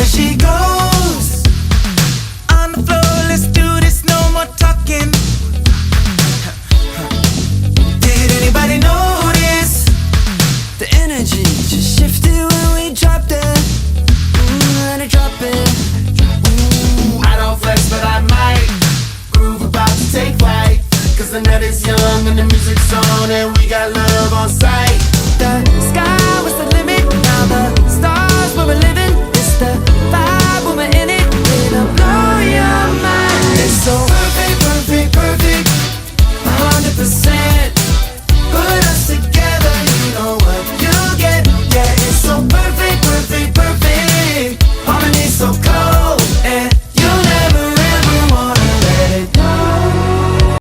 There she goes on the floor. Let's do this, no more talking. Did anybody notice the energy just shifted when we dropped it? Let it drop it. I don't flex, but I might. Groove about to take flight, 'cause the night is young and the music's on, and we got love on sight.